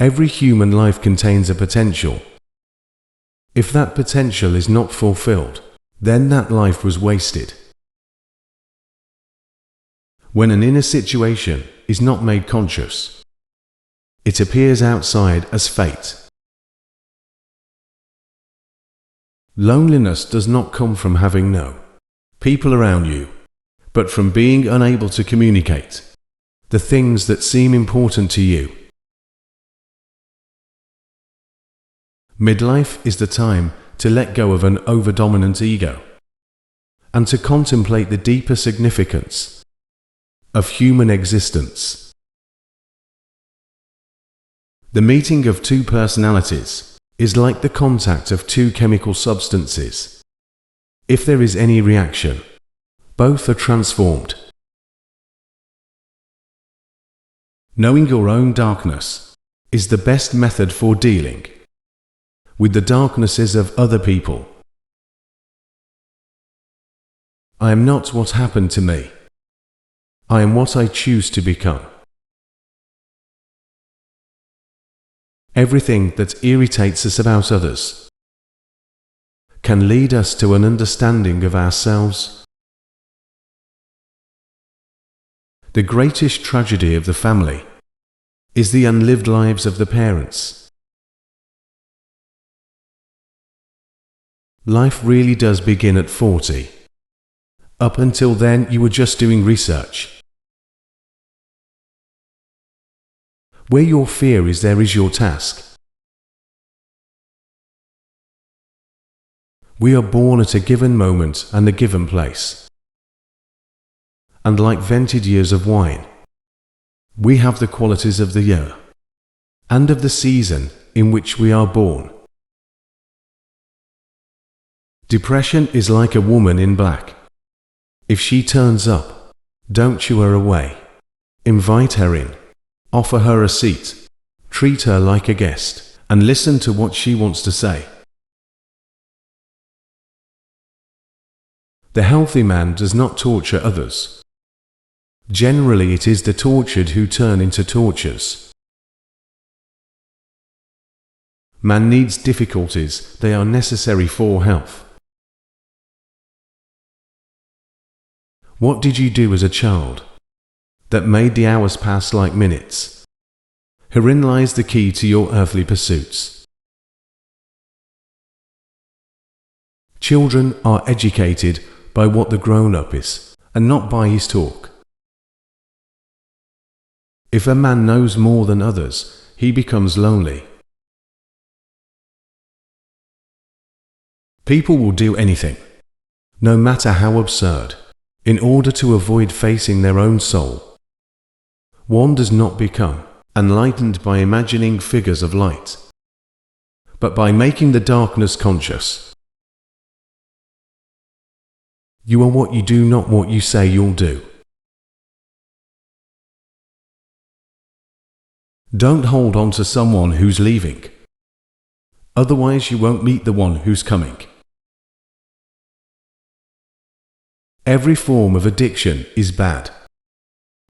Every human life contains a potential. If that potential is not fulfilled, then that life was wasted. When an inner situation is not made conscious, it appears outside as fate. Loneliness does not come from having no people around you, but from being unable to communicate the things that seem important to you. Midlife is the time to let go of an overdominant ego and to contemplate the deeper significance of human existence. The meeting of two personalities is like the contact of two chemical substances. If there is any reaction, both are transformed. Knowing your own darkness is the best method for dealing with the darknesses of other people. I am not what happened to me. I am what I choose to become. Everything that irritates us about others can lead us to an understanding of ourselves. The greatest tragedy of the family is the unlived lives of the parents. Life really does begin at 40. Up until then, you were just doing research. Where your fear is, there is your task. We are born at a given moment and a given place. And like vented years of wine, we have the qualities of the year and of the season in which we are born. Depression is like a woman in black. If she turns up, don't shoo her away. Invite her in. Offer her a seat. Treat her like a guest, and listen to what she wants to say. The healthy man does not torture others. Generally, it is the tortured who turn into tortures. Man needs difficulties, they are necessary for health. What did you do as a child that made the hours pass like minutes? Herein lies the key to your earthly pursuits. Children are educated by what the grown-up is, and not by his talk. If a man knows more than others, he becomes lonely. People will do anything, no matter how absurd, in order to avoid facing their own soul. One does not become enlightened by imagining figures of light, but by making the darkness conscious. You are what you do, not what you say you'll do. Don't hold on to someone who's leaving. Otherwise you won't meet the one who's coming. Every form of addiction is bad,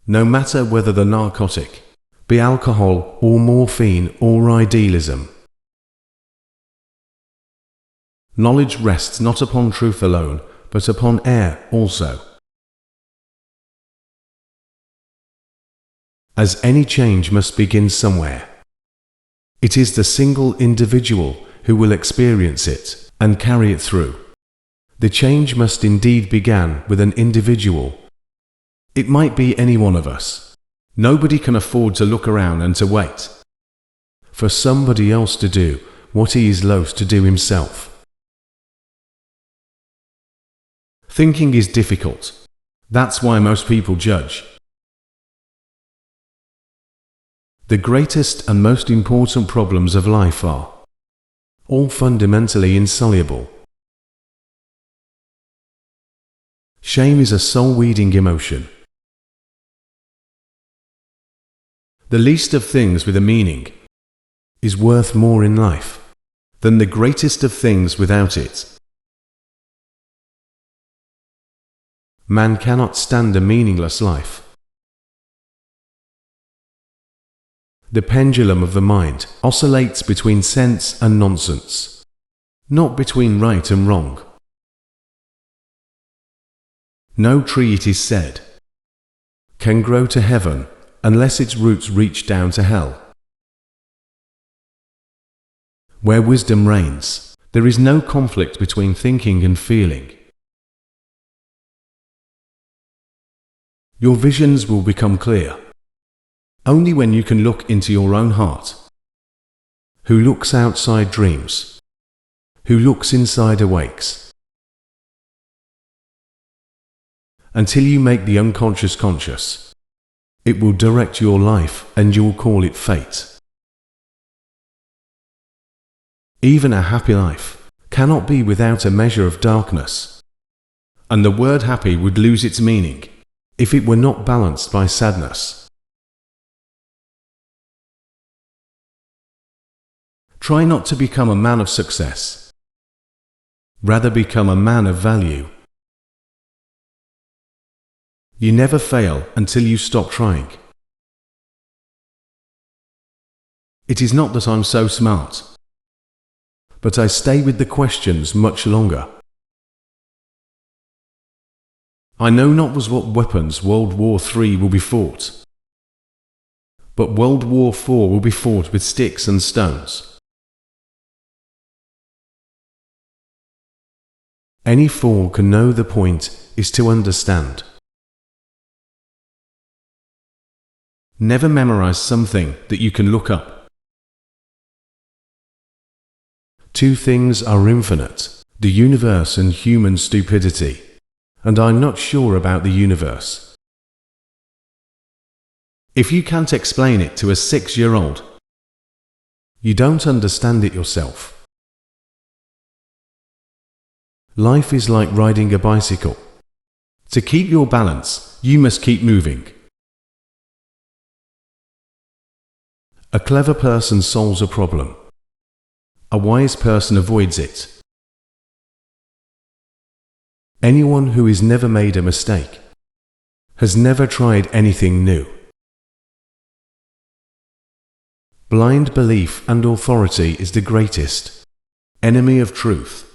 no matter whether the narcotic be alcohol or morphine or idealism. Knowledge rests not upon truth alone, but upon air also. As any change must begin somewhere, it is the single individual who will experience it and carry it through. The change must indeed begin with an individual. It might be any one of us. Nobody can afford to look around and to wait for somebody else to do what he is loath to do himself. Thinking is difficult. That's why most people judge. The greatest and most important problems of life are all fundamentally insoluble. Shame is a soul-weeding emotion. The least of things with a meaning is worth more in life than the greatest of things without it. Man cannot stand a meaningless life. The pendulum of the mind oscillates between sense and nonsense, not between right and wrong. No tree, it is said, can grow to heaven unless its roots reach down to hell. Where wisdom reigns, there is no conflict between thinking and feeling. Your visions will become clear only when you can look into your own heart. Who looks outside dreams. Who looks inside awakes. Until you make the unconscious conscious, it will direct your life and you will call it fate. Even a happy life cannot be without a measure of darkness, and the word happy would lose its meaning if it were not balanced by sadness. Try not to become a man of success. Rather become a man of value. You never fail until you stop trying. It is not that I'm so smart, but I stay with the questions much longer. I know not with what weapons World War III will be fought, but World War IV will be fought with sticks and stones. Any fool can know the point is to understand. Never memorize something that you can look up. Two things are infinite, the universe and human stupidity, and I'm not sure about the universe. If you can't explain it to a 6-year-old, you don't understand it yourself. Life is like riding a bicycle. To keep your balance, you must keep moving. A clever person solves a problem. A wise person avoids it. Anyone who has never made a mistake has never tried anything new. Blind belief and authority is the greatest enemy of truth.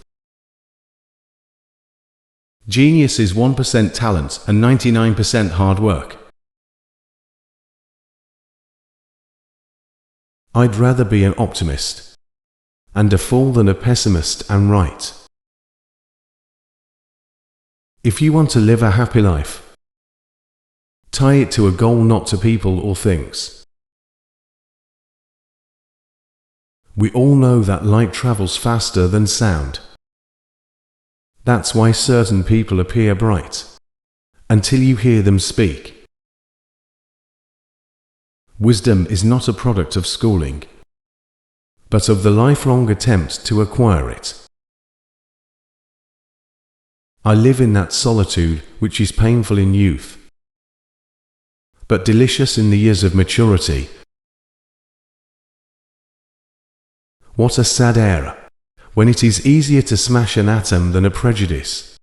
Genius is 1% talent and 99% hard work. I'd rather be an optimist and a fool than a pessimist and right. If you want to live a happy life, tie it to a goal, not to people or things. We all know that light travels faster than sound. That's why certain people appear bright until you hear them speak. Wisdom is not a product of schooling, but of the lifelong attempt to acquire it. I live in that solitude which is painful in youth, but delicious in the years of maturity. What a sad era, when it is easier to smash an atom than a prejudice.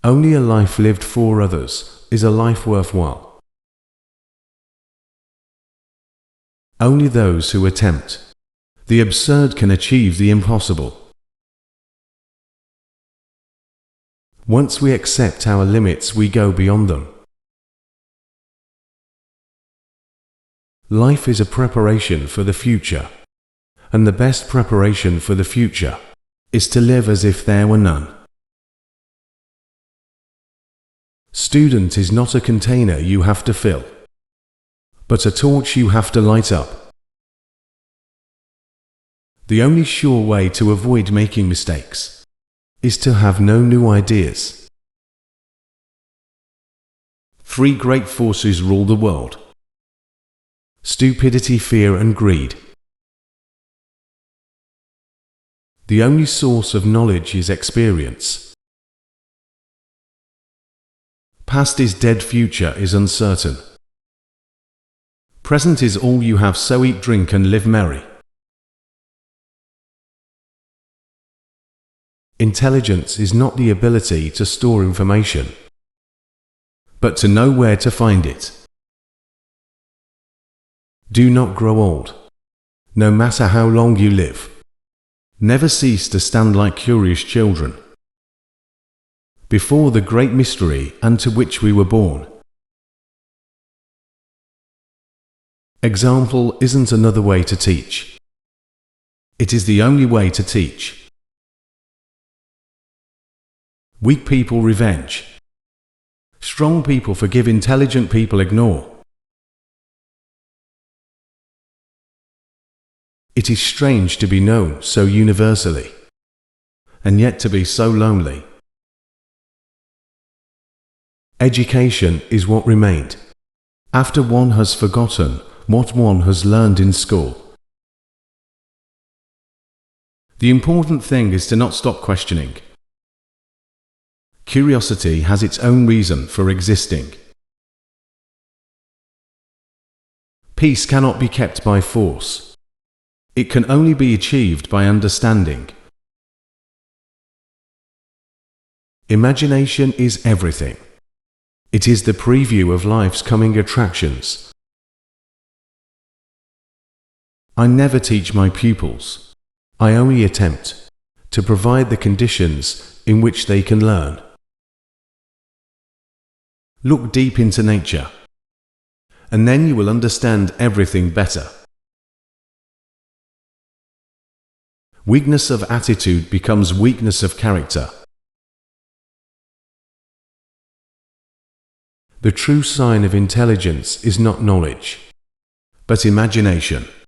Only a life lived for others is a life worthwhile. Only those who attempt the absurd can achieve the impossible. Once we accept our limits, we go beyond them. Life is a preparation for the future, and the best preparation for the future is to live as if there were none. Student is not a container you have to fill, but a torch you have to light up. The only sure way to avoid making mistakes is to have no new ideas. 3 great forces rule the world: stupidity, fear, and greed. The only source of knowledge is experience. Past is dead, future is uncertain. Present is all you have, so eat, drink, and live merry. Intelligence is not the ability to store information, but to know where to find it. Do not grow old. No matter how long you live, never cease to stand like curious children before the great mystery unto which we were born. Example isn't another way to teach. It is the only way to teach. Weak people revenge. Strong people forgive, intelligent people ignore. It is strange to be known so universally, and yet to be so lonely. Education is what remained after one has forgotten what one has learned in school. The important thing is to not stop questioning. Curiosity has its own reason for existing. Peace cannot be kept by force. It can only be achieved by understanding. Imagination is everything. It is the preview of life's coming attractions. I never teach my pupils. I only attempt to provide the conditions in which they can learn. Look deep into nature, and then you will understand everything better. Weakness of attitude becomes weakness of character. The true sign of intelligence is not knowledge, but imagination.